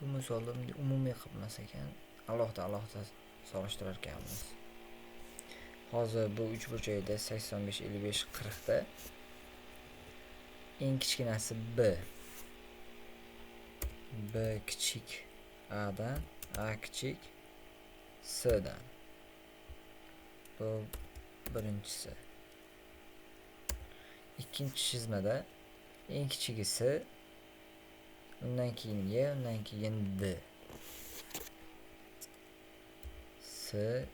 Bu misolda umumiy qilmas ekan, alohida solishtirar ekanmiz. Hozir bu 3 burchakda 85, 55, 40 da eng kichkinasi B. B kichik A dan, A kichik S dan. Bu birinchisi. İkinci çizmede eng kichigi S, undan keyin Y, undan keyin D. S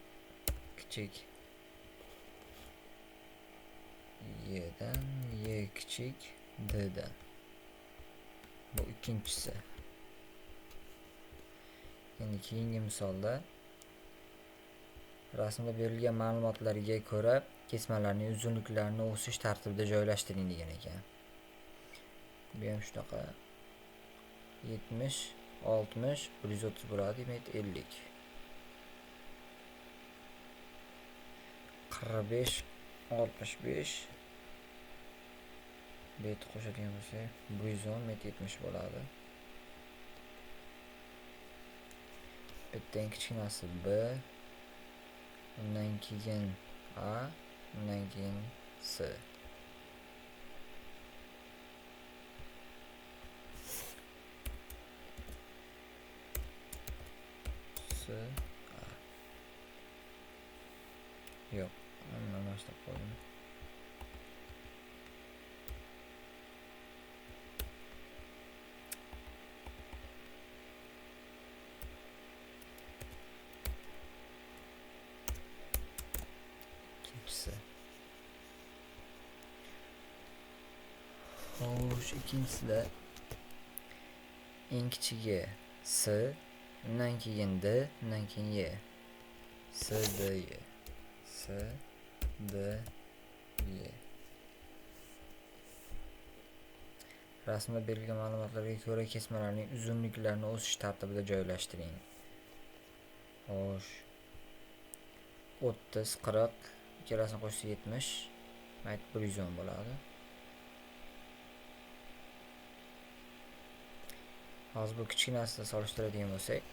kichik Y'dan, Y kichik D'dan. Bu ikincisi. Endi keyingi misolda rasmda berilgan ma'lumotlarga ko'ra kesmalarning uzunliklarini o'sish tartibida joylashtiring degan ekan. Bu ham shunaqa 70, 60, 130 bo'ladi, demak 50. 45, 65 bet qo'shadigan bo'lsak 110, 70 bo'ladi. Bittadan kichkinasi B, undan keyin A, undan keyin S. S, A. Yo'q, mana boshlab qo'ydim. Xo'sh, ikkinchisida eng kichigi S, undan keyin D, undan keyin Y. S, D, Y. S, D, Y. Rasmda berilgan ma'lumotlarga ko'ra kesmalarning uzunliklarini o'sish tartibida joylashtiring. Xo'sh. 30, 40, ikkalasini qo'shsa 70, mayt 110 bo'ladi. Hozir bu kichkinasini solishtiradigan bo'lsak,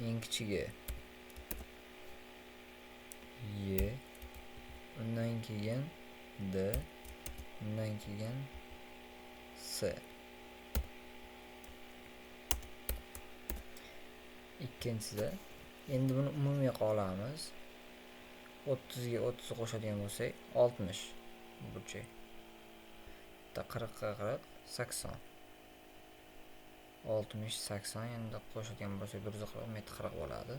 eng kichigi Y, undan keyin D, undan keyin S. Ikkinchisida endi buni umumiy qolamiz. 30 ga 30 qo'shadigan bo'lsak 60 burchak. 40 ga 40 80. 60 80 endi qo'shadigan bo'lsak 140 40 bo'ladi.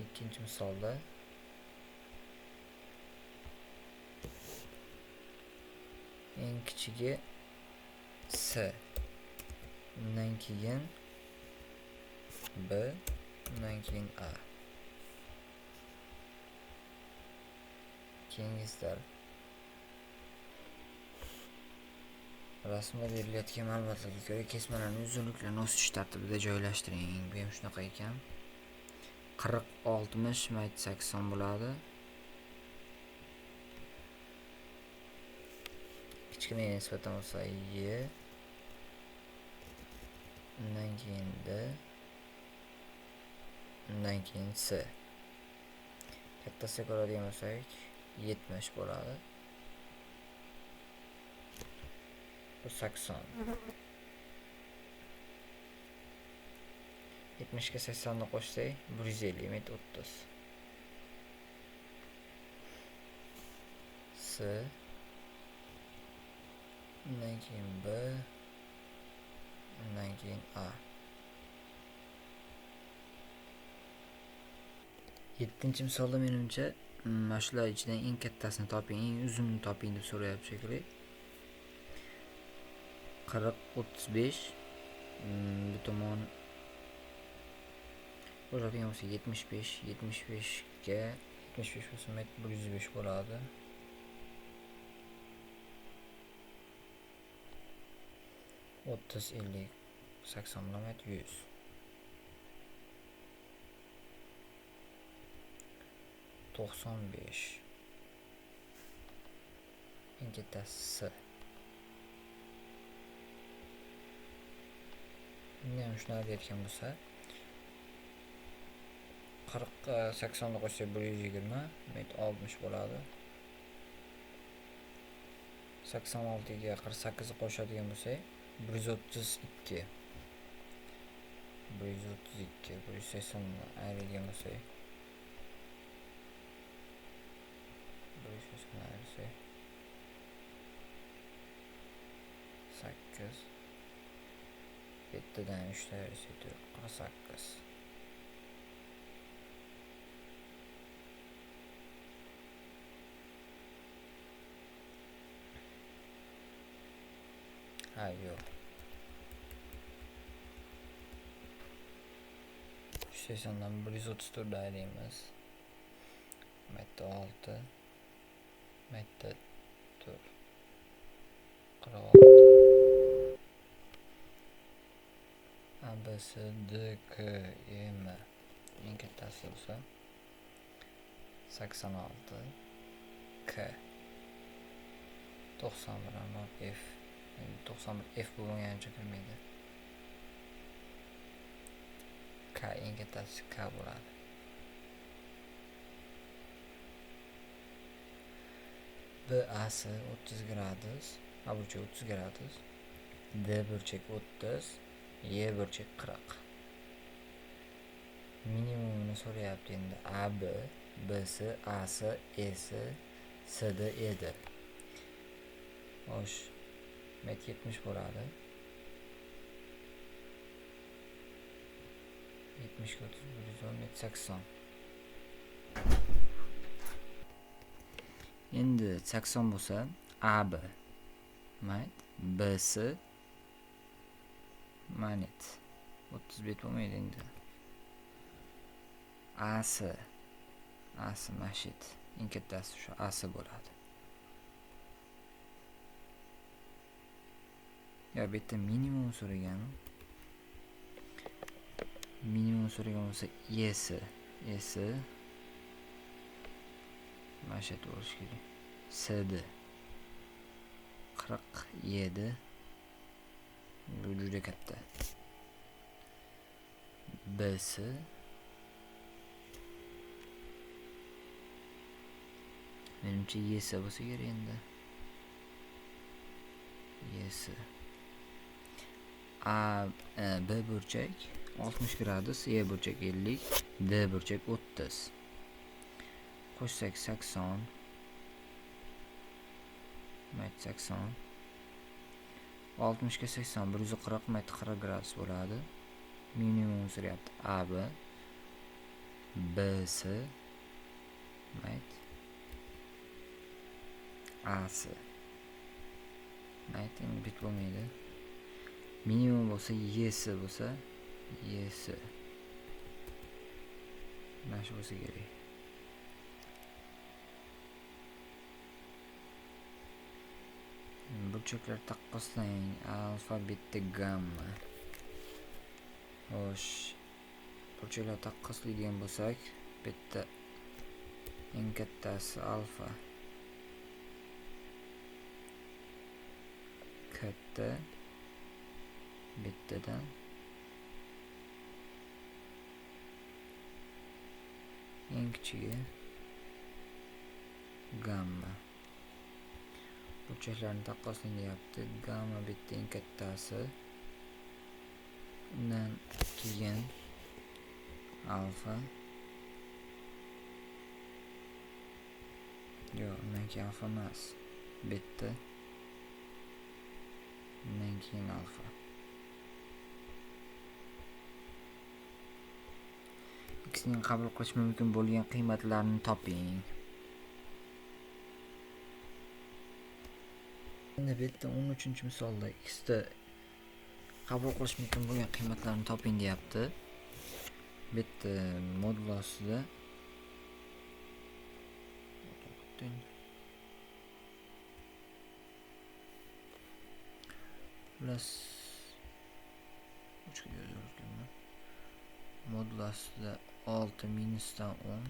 Ikkinchi misolda eng kichigi S, undan keyin B, undan keyin A. Keyingisida rasmda berilayotgan ma'lumotlarga ko'ra kesmalarning uzunliklarini o'sish tartibida joylashtiring. Bu ham shunaqa ekan. 40, 60, 80 bo'ladi. Kichkinaga nisbatan bo'lsa Y, undan keyin D, undan keyin S. Kattasiga ko'radigan bo'lsak 70 bo'ladi. Bu 80. 70 ga 80 ni qo'shsak 150 30. S, undan keyin B, undan keyin A. 7-chi misolda menimcha mana shular ichidan eng kattasini toping, eng uzunini toping deb so'rayapti shekilli. 40, 35, bu tomon qo'shadigan bo'lsa 75, 75 ga 75 bo'lsa 105 bo'ladi. 30, 50, 80 bilan 100. Eng kattasi S. Endi ham shunaqa deyotgan bo'lsa 40 80 ni qo'shsak 120, 60 bo'ladi. 86 ga 48 qo'shadigan bo'lsak 132. 132 180 ni ayiradigan bo'lsak 180 ni ayirsak 8 7dan 3 ta ayirsak 48. Ha yo'q. 80dan 134 ayiramiz. Bitta 6 bitta 4 46 A B C D K E M eng kattasi bo'lsa 86 K 91 F 91 F bo'lmaganicha kirmaydi. K eng kattasi K bo'ladi. B A C 30 gradus, A burchak 30 gradus, D burchak 30, Y burchak 40. Minimumini so'rayapti endi. A B, B C, A C, E C, C D, E D. Xo'sh, 70 bo'ladi. 70 ga 30 80. Endi 80 bo'lsa A B mayt B C manit 30 bet bo'lmaydi endi. A C mashit eng kattasi shu A C bo'ladi. Ya bu yerda minimum so'ragan. Minimum so'ragan bo'lsa E C mashit bo'lishi kerak. C D 47 bu juda katta. B C menimcha Y C bo'lsa kerak endi. Y C A B burchak 60 gradus, Y burchak 50, D burchak 30. Qo'shsak 80 mayt 80 60 ga 80 140 mayt 40 gradus bo'ladi. Minimum so'rayapti A B B C mayt A C mayt endi bit bo'lmaydi. Minimum bo'lsa Y C bo'lsa Y C mana shu bo'lsa kerak. Burchaklar taqqoslang. Alfa, beta, gamma. Xo'sh, burchaklar taqqoslaydigan bo'lsak, bitta eng kattasi alfa. Katta bittadan eng kichigi gamma. Burchaklarni taqqoslang deyapti. Gamma bitta eng kattasi. Undan keyin alfa. Yo'q, undan keyin alfa emas. Bitta. Undan keyin alfa. X ning qabul qilish mumkin bo'lgan qiymatlarni toping. Endi bu yerda 13-misolda x da qabul qilish mumkin bo'lgan qiymatlarni toping deyapti. Bu yerda modulosida plus 3 ga yozib o'tganman. Modulosida 6 minusdan 10